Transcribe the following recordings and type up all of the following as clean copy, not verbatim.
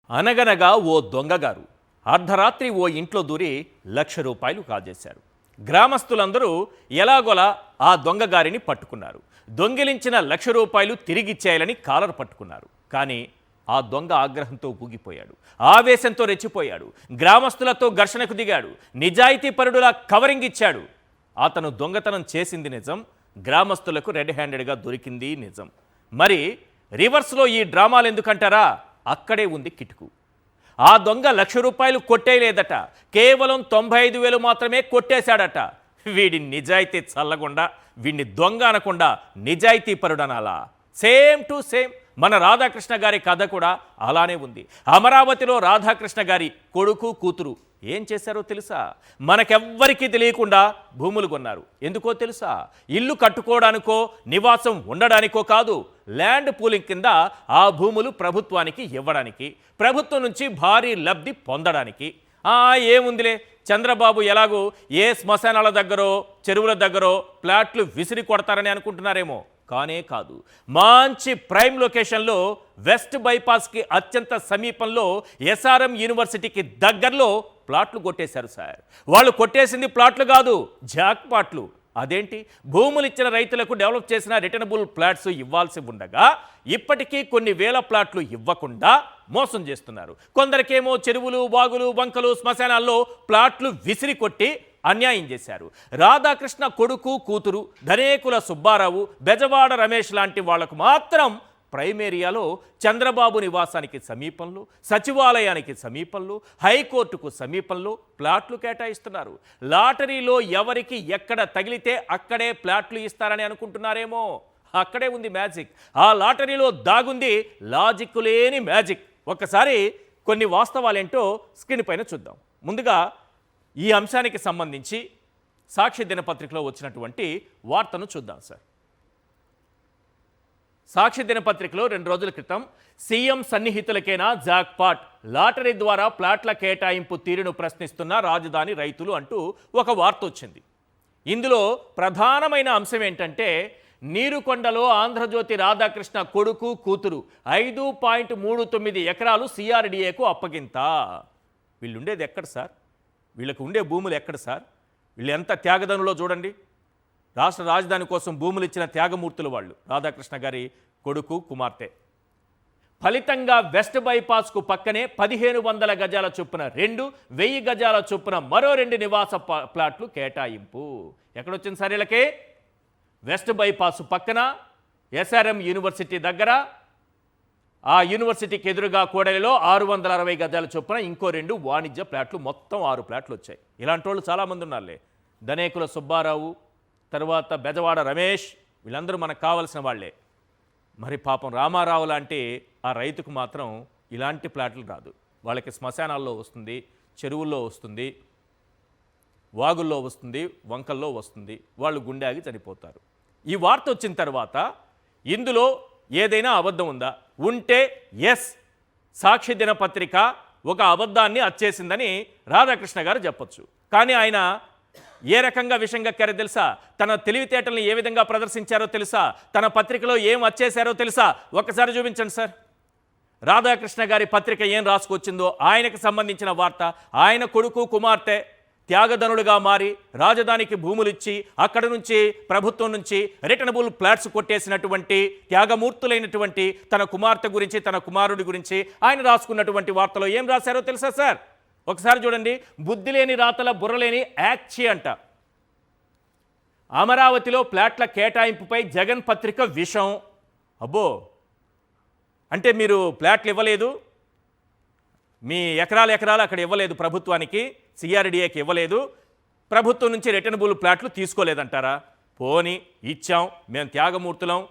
అనగనగా ఓ దొంగగారు అర్ధరాత్రి ఓ ఇంట్లో దూరి ₹1,00,000 కాజేశారు. గ్రామస్తులందరూ ఎలాగోలా ఆ దొంగగారిని పట్టుకున్నారు. దొంగిలించిన ₹1,00,000 తిరిగిచ్చేయాలని కాలర్ పట్టుకున్నారు. కానీ ఆ దొంగ ఆగ్రహంతో ఊగిపోయాడు. ఆవేశంతో రెచ్చిపోయాడు. గ్రామస్తులతో ఘర్షణకు దిగాడు. నిజాయితీపరుడులా కవరింగ్ ఇచ్చాడు. అతను దొంగతనం చేసింది నిజం, గ్రామస్తులకు రెడ్ హ్యాండెడ్గా దొరికింది నిజం. మరి రివర్స్లో ఈ డ్రామాలు ఎందుకంటారా? అక్కడే ఉంది కిటుకు. ఆ దొంగ ₹1,00,000 కొట్టేయలేదట, కేవలం 95,000 మాత్రమే కొట్టేశాడట. వీడి నిజాయితీ చల్లకుండా, వీడిని దొంగ అనకుండా నిజాయితీ పరుడనాలా? సేమ్ టు సేమ్ మన రాధాకృష్ణ గారి కథ కూడా అలానే ఉంది. అమరావతిలో రాధాకృష్ణ గారి కొడుకు కూతురు ఏం చేశారో తెలుసా? మనకెవ్వరికీ తెలియకుండా భూములు కొన్నారు. ఎందుకో తెలుసా? ఇల్లు కట్టుకోవడానికో నివాసం ఉండడానికో కాదు, ల్యాండ్ పూలింగ్ కింద ఆ భూములు ప్రభుత్వానికి ఇవ్వడానికి, ప్రభుత్వం నుంచి భారీ లబ్ధి పొందడానికి. ఏముందిలే, చంద్రబాబు ఎలాగూ ఏ శ్మశానాల దగ్గరో చెరువుల దగ్గరో ప్లాట్లు విసిరి కొడతారని అనుకుంటున్నారేమో. కానే కాదు, మంచి ప్రైమ్ లొకేషన్లో వెస్ట్ బైపాస్కి అత్యంత సమీపంలో ఎస్ఆర్ఎం యూనివర్సిటీకి దగ్గరలో ప్లాట్లు కొట్టేశారు సార్. వాళ్ళు కొట్టేసింది ప్లాట్లు కాదు, జాక్ పాట్లు. అదేంటి, భూములు ఇచ్చిన రైతులకు డెవలప్ చేసిన రిటర్నబుల్ ప్లాట్స్ ఇవ్వాల్సి ఉండగా ఇప్పటికీ కొన్ని వేల ప్లాట్లు ఇవ్వకుండా మోసం చేస్తున్నారు. కొందరికేమో చెరువులు, వాగులు, వంకలు, శ్మశానాల్లో ప్లాట్లు విసిరి కొట్టి అన్యాయం చేశారు. రాధాకృష్ణ కొడుకు కూతురు ధనేకుల సుబ్బారావు, బెజవాడ రమేష్ లాంటి వాళ్లకు మాత్రం ప్రైమ్ ఏరియాలో చంద్రబాబు నివాసానికి సమీపంలో, సచివాలయానికి సమీపంలో, హైకోర్టుకు సమీపంలో ప్లాట్లు కేటాయిస్తున్నారు. లాటరీలో ఎవరికి ఎక్కడ తగిలితే అక్కడే ప్లాట్లు ఇస్తారని అనుకుంటున్నారేమో. అక్కడే ఉంది మ్యాజిక్. ఆ లాటరీలో దాగుంది లాజిక్ లేని మ్యాజిక్. ఒక్కసారి కొన్ని వాస్తవాలేంటో స్క్రీన్ పైన చూద్దాం. ముందుగా ఈ అంశానికి సంబంధించి సాక్షి దినపత్రికలో వచ్చినటువంటి వార్తను చూద్దాం సార్. సాక్షి దినపత్రికలో 2 రోజుల క్రితం సీఎం సన్నిహితులకేనా జాక్పాట్, లాటరీ ద్వారా ప్లాట్ల కేటాయింపు తీరును ప్రశ్నిస్తున్న రాజధాని రైతులు అంటూ ఒక వార్త వచ్చింది. ఇందులో ప్రధానమైన అంశం ఏంటంటే, నీరుకొండలో ఆంధ్రజ్యోతి రాధాకృష్ణ కొడుకు కూతురు 5.39 ఎకరాలు సిఆర్డీఏకు అప్పగింత. వీళ్ళు ఉండేది ఎక్కడ సార్? వీళ్ళకు ఉండే భూములు ఎక్కడ సార్? వీళ్ళు ఎంత త్యాగదనులో చూడండి. రాష్ట్ర రాజధాని కోసం భూములు ఇచ్చిన త్యాగమూర్తులు వాళ్ళు, రాధాకృష్ణ గారి కొడుకు కుమార్తె. ఫలితంగా వెస్ట్ బైపాస్కు పక్కనే 1,500 గజాల చొప్పున 2, 1000 గజాల చొప్పున మరో 2 నివాస ప్లాట్లు కేటాయింపు. ఎక్కడొచ్చింది సార్ వీళ్ళకి? వెస్ట్ బైపాస్ పక్కన ఎస్ఆర్ఎం యూనివర్సిటీ దగ్గర, ఆ యూనివర్సిటీకి ఎదురుగా కూడలిలో 660 గజాల చొప్పున ఇంకో 2 వాణిజ్య ప్లాట్లు, మొత్తం 6 ప్లాట్లు వచ్చాయి. ఇలాంటి వాళ్ళు చాలామంది ఉన్నారులే. ధనేకుల సుబ్బారావు, తర్వాత బెజవాడ రమేష్, వీళ్ళందరూ మనకు కావలసిన వాళ్లే. మరి పాపం రామారావు లాంటి ఆ రైతుకు మాత్రం ఇలాంటి ప్లాట్లు రాదు. వాళ్ళకి శ్మశానాల్లో వస్తుంది, చెరువుల్లో వస్తుంది, వాగుల్లో వస్తుంది, వంకల్లో వస్తుంది. వాళ్ళు గుండె ఆగి చనిపోతారు. ఈ వార్త వచ్చిన తర్వాత ఇందులో ఏదైనా అబద్ధం ఉందా? ఉంటే ఎస్, సాక్షి దినపత్రిక ఒక అబద్ధాన్ని అచ్చేసిందని రాధాకృష్ణ గారు చెప్పొచ్చు. కానీ ఆయన ఏ రకంగా విషయం కక్కారో తెలుసా? తన తెలివితేటల్ని ఏ విధంగా ప్రదర్శించారో తెలుసా? తన పత్రికలో ఏం వచ్చేశారో తెలుసా? ఒక్కసారి చూపించండి సార్. రాధాకృష్ణ గారి పత్రిక ఏం రాసుకొచ్చిందో ఆయనకు సంబంధించిన వార్త. ఆయన కొడుకు కుమార్తె త్యాగధనులుగా మారి రాజధానికి భూములిచ్చి అక్కడ నుంచి ప్రభుత్వం నుంచి రిటర్నబుల్ ప్లాట్స్ కొట్టేసినటువంటి త్యాగమూర్తులైనటువంటి తన కుమార్తె గురించి, తన కుమారుడి గురించి ఆయన రాసుకున్నటువంటి వార్తలో ఏం రాశారో తెలుసా సార్? ఒకసారి చూడండి. బుద్ధి లేని రాతల బుర్రలేని యాక్చి అంట. అమరావతిలో ప్లాట్ల కేటాయింపుపై జగన్ పత్రిక విషం. అబ్బో, అంటే మీరు ప్లాట్లు ఇవ్వలేదు, మీ ఎకరాలు అక్కడ ఇవ్వలేదు, ప్రభుత్వానికి సిఆర్డీఏకి ఇవ్వలేదు, ప్రభుత్వం నుంచి రిటర్నబుల్ ప్లాట్లు తీసుకోలేదంటారా? పోనీ ఇచ్చాం, మేము త్యాగమూర్తులం,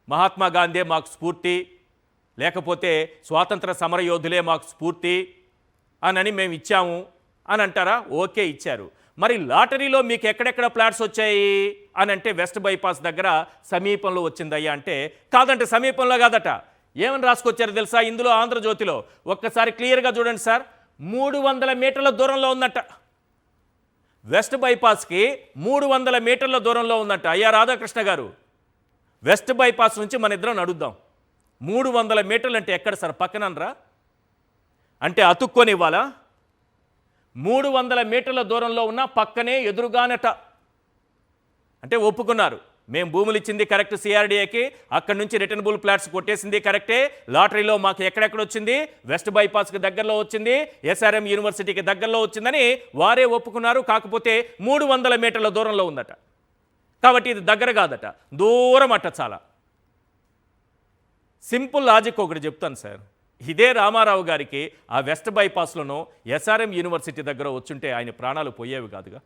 మహాత్మా గాంధీ మాకు స్ఫూర్తి, లేకపోతే స్వాతంత్ర సమరయోధులే మాకు స్ఫూర్తి అని మేము ఇచ్చాము అని అంటారా? ఓకే, ఇచ్చారు. మరి లాటరీలో మీకు ఎక్కడెక్కడ ప్లాట్స్ వచ్చాయి అని అంటే వెస్ట్ బైపాస్ దగ్గర సమీపంలో వచ్చిందయ్యా అంటే, కాదంటే సమీపంలో కాదట. ఏమని రాసుకొచ్చారు తెలుసా? ఇందులో ఆంధ్రజ్యోతిలో ఒక్కసారి క్లియర్గా చూడండి సార్. 300 మీటర్ల దూరంలో ఉందట. వెస్ట్ బైపాస్కి 300 మీటర్ల దూరంలో ఉందట. అయ్యా రాధాకృష్ణ గారు, వెస్ట్ బైపాస్ నుంచి మన ఇద్దరం నడుద్దాం. 300 మీటర్లు అంటే ఎక్కడ సార్? పక్కనరా? అంటే అతుక్కొని ఇవ్వాలా? 300 మీటర్ల దూరంలో ఉన్న పక్కనే ఎదురుగానట అంటే ఒప్పుకున్నారు. మేము భూములు ఇచ్చింది కరెక్ట్ సిఆర్డీఏకి, అక్కడి నుంచి రిటర్నబుల్ ప్లాట్స్ కొట్టేసింది కరెక్టే, లాటరీలో మాకు ఎక్కడెక్కడ వచ్చింది, వెస్ట్ బైపాస్కి దగ్గరలో వచ్చింది, ఎస్ఆర్ఎం యూనివర్సిటీకి దగ్గరలో వచ్చిందని వారే ఒప్పుకున్నారు. కాకపోతే 300 మీటర్ల దూరంలో ఉందట, కాబట్టి ఇది దగ్గర కాదట, దూరం అట్ట. చాలా సింపుల్ లాజిక్ ఒకటి చెప్తాను సార్. ఇదే రామారావు గారికి ఆ వెస్ట్ బైపాస్లోనో ఎస్ఆర్ఎం యూనివర్సిటీ దగ్గర వచ్చుంటే ఆయన ప్రాణాలు పోయేవి కాదుగా.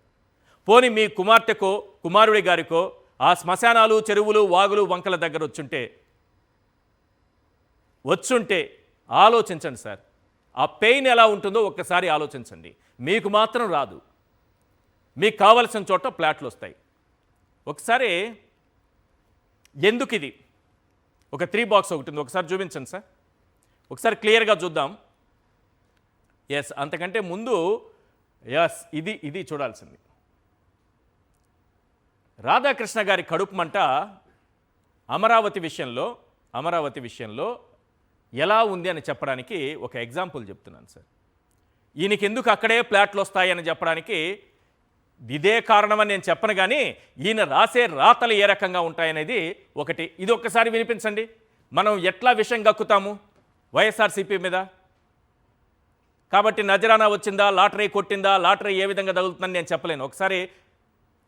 పోని మీ కుమార్తెకో కుమారుడి గారికో ఆ శ్మశానాలు, చెరువులు, వాగులు, వంకల దగ్గర వచ్చుంటే ఆలోచించండి సార్. ఆ పెయిన్ ఎలా ఉంటుందో ఒక్కసారి ఆలోచించండి. మీకు మాత్రం రాదు, మీకు కావలసిన చోట ప్లాట్లు వస్తాయి. ఒకసారి ఎందుకు ఇది ఒక 3 బాక్స్ ఒకటి ఉంది, ఒకసారి చూపించండి సార్, ఒకసారి క్లియర్గా చూద్దాం. ఎస్, అంతకంటే ముందు ఎస్ ఇది చూడాల్సింది. రాధాకృష్ణ గారి కడుపు మంట అమరావతి విషయంలో ఎలా ఉంది అని చెప్పడానికి ఒక ఎగ్జాంపుల్ చెప్తున్నాను సార్. ఈయనకి ఎందుకు అక్కడే ప్లాట్లు వస్తాయని చెప్పడానికి ఇదే కారణమని నేను చెప్పను, కానీ ఈయన రాసే రాతలు ఏ రకంగా ఉంటాయనేది ఒకటి. ఇది ఒక్కసారి వినిపించండి. మనం ఎట్లా విషయం గక్కుతాము వైఎస్ఆర్సీపీ మీద, కాబట్టి నజరానా వచ్చిందా, లాటరీ కొట్టిందా, లాటరీ ఏ విధంగా తగులుతుందని నేను చెప్పలేను. ఒకసారి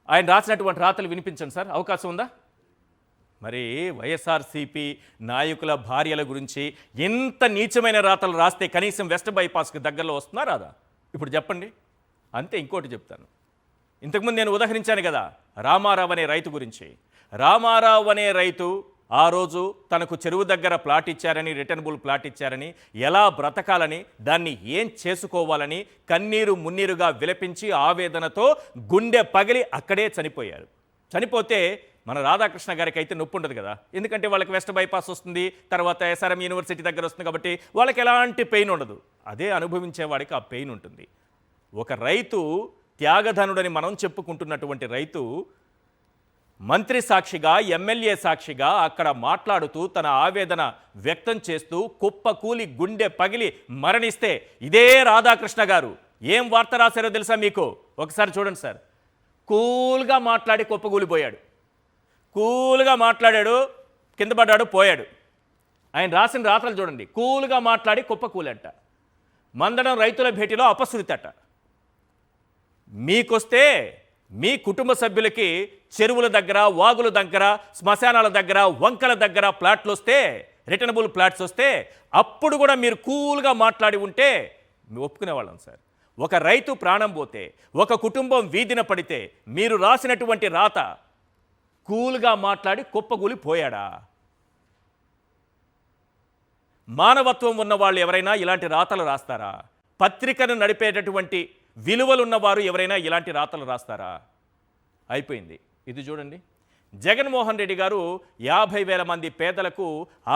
ఆయన రాసినటువంటి రాతలు వినిపించండి సార్, అవకాశం ఉందా? మరి వైఎస్ఆర్సీపీ నాయకుల భార్యల గురించి ఎంత నీచమైన రాతలు రాస్తే కనీసం వెస్ట్ బైపాస్కి దగ్గరలో వస్తున్నా రాదా? ఇప్పుడు చెప్పండి. అంతే. ఇంకోటి చెప్తాను. ఇంతకుముందు నేను ఉదాహరించాను కదా రామారావు అనే రైతు గురించి. రామారావు అనే రైతు ఆ రోజు తనకు చెరువు దగ్గర ప్లాట్ ఇచ్చారని, రిటర్నబుల్ ప్లాట్ ఇచ్చారని, ఎలా బ్రతకాలని, దాన్ని ఏం చేసుకోవాలని కన్నీరు మున్నీరుగా విలపించి ఆవేదనతో గుండె పగిలి అక్కడే చనిపోయారు. చనిపోతే మన రాధాకృష్ణ గారికి అయితే నొప్పి ఉండదు కదా, ఎందుకంటే వాళ్ళకి వెస్ట్ బైపాస్ వస్తుంది, తర్వాత ఎస్ఆర్ఎం యూనివర్సిటీ దగ్గర వస్తుంది, కాబట్టి వాళ్ళకి ఎలాంటి పెయిన్ ఉండదు. అదే అనుభవించేవాడికి ఆ పెయిన్ ఉంటుంది. ఒక రైతు త్యాగధనుడని మనం చెప్పుకుంటున్నటువంటి రైతు మంత్రి సాక్షిగా, ఎమ్మెల్యే సాక్షిగా అక్కడ మాట్లాడుతూ తన ఆవేదన వ్యక్తం చేస్తూ కుప్పకూలి గుండె పగిలి మరణిస్తే ఇదే రాధాకృష్ణ గారు ఏం వార్త రాశారో తెలుసా మీకు? ఒకసారి చూడండి సార్. కూల్గా మాట్లాడి కుప్పకూలిపోయాడు, కూల్గా మాట్లాడాడు, కింద పడ్డాడు, పోయాడు. ఆయన రాసిన రాతలు చూడండి. కూల్గా మాట్లాడి కుప్పకూలంట. మందడం రైతుల భేటీలో అపశృతట. మీకొస్తే మీ కుటుంబ సభ్యులకి చెరువుల దగ్గర, వాగుల దగ్గర, శ్మశానాల దగ్గర, వంకల దగ్గర ప్లాట్లు వస్తే, రిటర్నబుల్ ప్లాట్స్ వస్తే, అప్పుడు కూడా మీరు కూల్గా మాట్లాడి ఉంటే ఒప్పుకునేవాళ్ళం సార్. ఒక రైతు ప్రాణం పోతే, ఒక కుటుంబం వీధిన పడితే మీరు రాసినటువంటి రాత కూల్గా మాట్లాడి కుప్పగూలి పోయాడా? మానవత్వం ఉన్న వాళ్ళు ఎవరైనా ఇలాంటి రాతలు రాస్తారా? పత్రికను నడిపేటటువంటి విలువలున్నవారు ఎవరైనా ఇలాంటి రాతలు రాస్తారా? అయిపోయింది. ఇది చూడండి. జగన్మోహన్ రెడ్డి గారు 50,000 మంది పేదలకు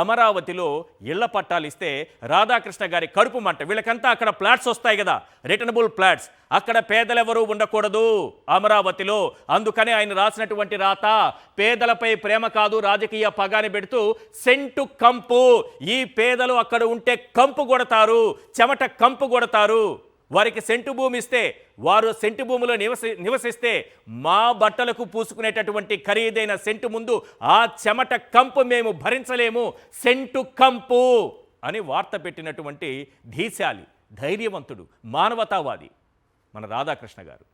అమరావతిలో ఇళ్ల పట్టాలు ఇస్తే రాధాకృష్ణ గారి కడుపు మంట. వీళ్ళకంతా అక్కడ ప్లాట్స్ వస్తాయి కదా, రిటర్నబుల్ ప్లాట్స్, అక్కడ పేదలెవరూ ఉండకూడదు అమరావతిలో. అందుకనే ఆయన రాసినటువంటి రాత పేదలపై ప్రేమ కాదు, రాజకీయ పగాని పెడుతూ సెంటు కంపు. ఈ పేదలు అక్కడ ఉంటే కంపు కొడతారు, చెమట కంపు కొడతారు. వారికి సెంటు భూమి ఇస్తే, వారు సెంటు భూమిలో నివసిస్తే మా బట్టలకు పూసుకునేటటువంటి ఖరీదైన సెంటు ముందు ఆ చెమట కంపు మేము భరించలేము, సెంటు కంపు అని వార్త పెట్టినటువంటి ధీశాలి, ధైర్యవంతుడు, మానవతావాది మన రాధాకృష్ణ గారు.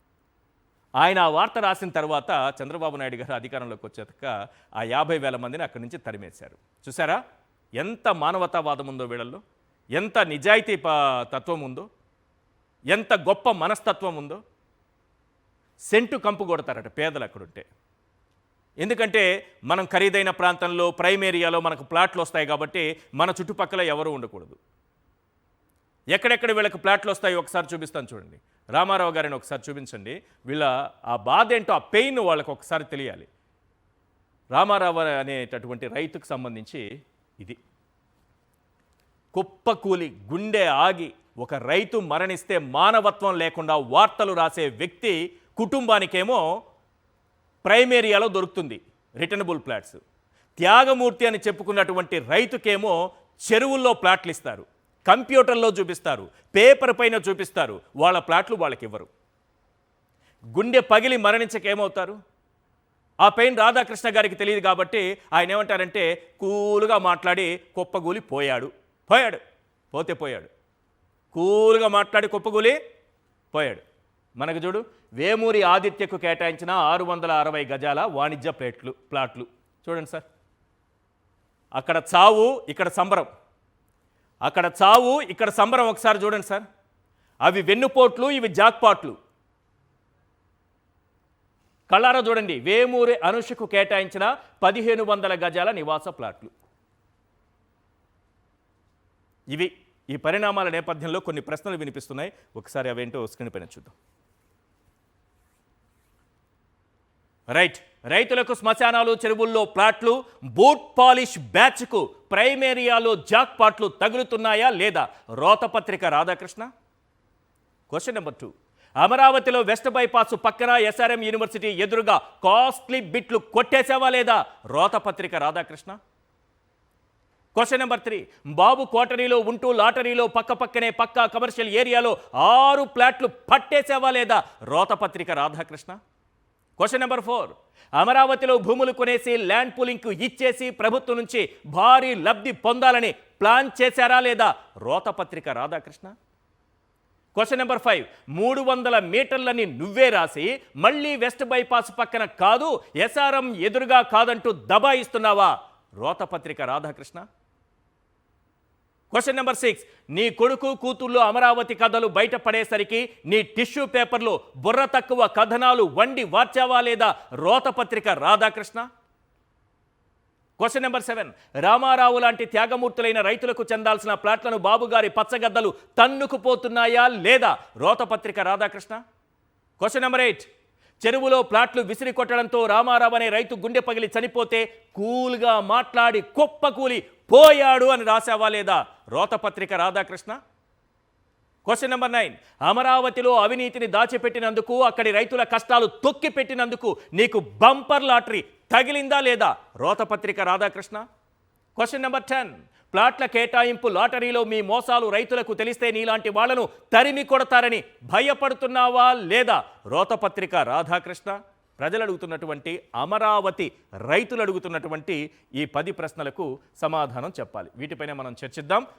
ఆయన ఆ వార్త రాసిన తర్వాత చంద్రబాబు నాయుడు గారు అధికారంలోకి వచ్చాక ఆ 50,000 మందిని అక్కడి నుంచి తరిమేశారు. చూసారా ఎంత మానవతావాదం ఉందో వీళ్ళల్లో, ఎంత నిజాయితీ తత్వం ఉందో, ఎంత గొప్ప మనస్తత్వం ఉందో. సెంటు కంపు కొడతారట పేదలు అక్కడుంటే. ఎందుకంటే మనం ఖరీదైన ప్రాంతంలో, ప్రైమ్ ఏరియాలో మనకు ప్లాట్లు వస్తాయి కాబట్టి మన చుట్టుపక్కల ఎవరు ఉండకూడదు. ఎక్కడెక్కడ వీళ్ళకి ప్లాట్లు వస్తాయి ఒకసారి చూపిస్తాను చూడండి. రామారావు గారిని ఒకసారి చూపించండి. వీళ్ళ ఆ బాధ ఏంటో, ఆ పెయిన్ వాళ్ళకి ఒకసారి తెలియాలి. రామారావు అనేటటువంటి రైతుకు సంబంధించి ఇది కుప్పకూలి గుండె ఆగి ఒక రైతు మరణిస్తే మానవత్వం లేకుండా వార్తలు రాసే వ్యక్తి కుటుంబానికేమో ప్రైమ్ ఏరియాలో దొరుకుతుంది రిటర్నబుల్ ప్లాట్స్. త్యాగమూర్తి అని చెప్పుకున్నటువంటి రైతుకేమో చెరువుల్లో ప్లాట్లు ఇస్తారు. కంప్యూటర్లో చూపిస్తారు, పేపర్ పైన చూపిస్తారు, వాళ్ళ ప్లాట్లు వాళ్ళకి ఇవ్వరు. గుండె పగిలి మరణించకేమవుతారు? ఆ పెయిన్ రాధాకృష్ణ గారికి తెలియదు కాబట్టి ఆయన ఏమంటారంటే కూల్గా మాట్లాడి కుప్పగూలి పోయాడు. పోయాడు కూల్గా మాట్లాడి కుప్పగూలి పోయాడు. మనకు చూడు, వేమూరి ఆదిత్యకు కేటాయించిన 660 గజాల వాణిజ్య ప్లాట్లు చూడండి సార్. అక్కడ చావు, ఇక్కడ సంబరం. ఒకసారి చూడండి సార్. అవి వెన్నుపోట్లు, ఇవి జాక్పాట్లు. కళ్ళారా చూడండి, వేమూరి అనుషకు కేటాయించిన 1500 గజాల నివాస ప్లాట్లు. ఇవి ఈ పరిణామాల నేపథ్యంలో కొన్ని ప్రశ్నలు వినిపిస్తున్నాయి. ఒకసారి అవేంటో స్క్రీన్ పైన చూద్దాం. రైతులకు శ్మశానాలు, చెరువుల్లో ప్లాట్లు, బూట్ పాలిష్ బ్యాచ్కు ప్రైమ్ ఏరియాలో జాక్పాట్లు తగులుతున్నాయా లేదా? రోతపత్రిక రాధాకృష్ణ. క్వశ్చన్ నెంబర్ 2, అమరావతిలో వెస్ట్ బైపాస్ పక్కన ఎస్ఆర్ఎం యూనివర్సిటీ ఎదురుగా కాస్ట్లీ బిట్లు కొట్టేసావా లేదా? రోతపత్రిక రాధాకృష్ణ. క్వశ్చన్ నెంబర్ 3, బాబు కోటరీలో ఉంటూ లాటరీలో పక్కనే పక్కా కమర్షియల్ ఏరియాలో 6 ప్లాట్లు పట్టేసావా లేదా? రోతపత్రిక రాధాకృష్ణ. క్వశ్చన్ నెంబర్ 4, అమరావతిలో భూములు కొనేసి ల్యాండ్ పూలింగ్కు ఇచ్చేసి ప్రభుత్వం నుంచి భారీ లబ్ధి పొందాలని ప్లాన్ చేశారా లేదా? రోతపత్రిక రాధాకృష్ణ. క్వశ్చన్ నెంబర్ 5, 300 మీటర్లని నువ్వే రాసి మళ్ళీ వెస్ట్ బైపాస్ పక్కన కాదు, ఎస్ఆర్ఎం ఎదురుగా కాదంటూ దబాయిస్తున్నావా? రోతపత్రిక రాధాకృష్ణ. క్వశ్చన్ నెంబర్ 6, నీ కొడుకు కూతుళ్ళు అమరావతి కథలు బయటపడేసరికి నీ టిష్యూ పేపర్లో బుర్ర తక్కువ కథనాలు వండి వార్చావా లేదా? రోతపత్రిక రాధాకృష్ణ. క్వశ్చన్ నెంబర్ 7, రామారావు లాంటి త్యాగమూర్తులైన రైతులకు చెందాల్సిన ప్లాట్లను బాబుగారి పచ్చగద్దలు తన్నుకుపోతున్నాయా లేదా? రోతపత్రిక రాధాకృష్ణ. క్వశ్చన్ నెంబర్ 8, చెరువులో ప్లాట్లు విసిరి కొట్టడంతో రామారావు అనే రైతు గుండె పగిలి చనిపోతే కూల్గా మాట్లాడి కుప్పకూలి పోయాడు అని రాసావా లేదా? రోతపత్రిక రాధాకృష్ణ. క్వశ్చన్ నెంబర్ 9, అమరావతిలో అవినీతిని దాచిపెట్టినందుకు, అక్కడి రైతుల కష్టాలు తొక్కి పెట్టినందుకు నీకు బంపర్ లాటరీ తగిలిందా లేదా? రోతపత్రిక రాధాకృష్ణ. క్వశ్చన్ నెంబర్ 10, ప్లాట్ల కేటాయింపు లాటరీలో మీ మోసాలు రైతులకు తెలిస్తే నీలాంటి వాళ్లను తరిమి కొడతారని భయపడుతున్నావా లేదా? రోతపత్రిక రాధాకృష్ణ. ప్రజలు అడుగుతున్నటువంటి, అమరావతి రైతులు అడుగుతున్నటువంటి ఈ 10 ప్రశ్నలకు సమాధానం చెప్పాలి. వీటిపైన మనం చర్చిద్దాం.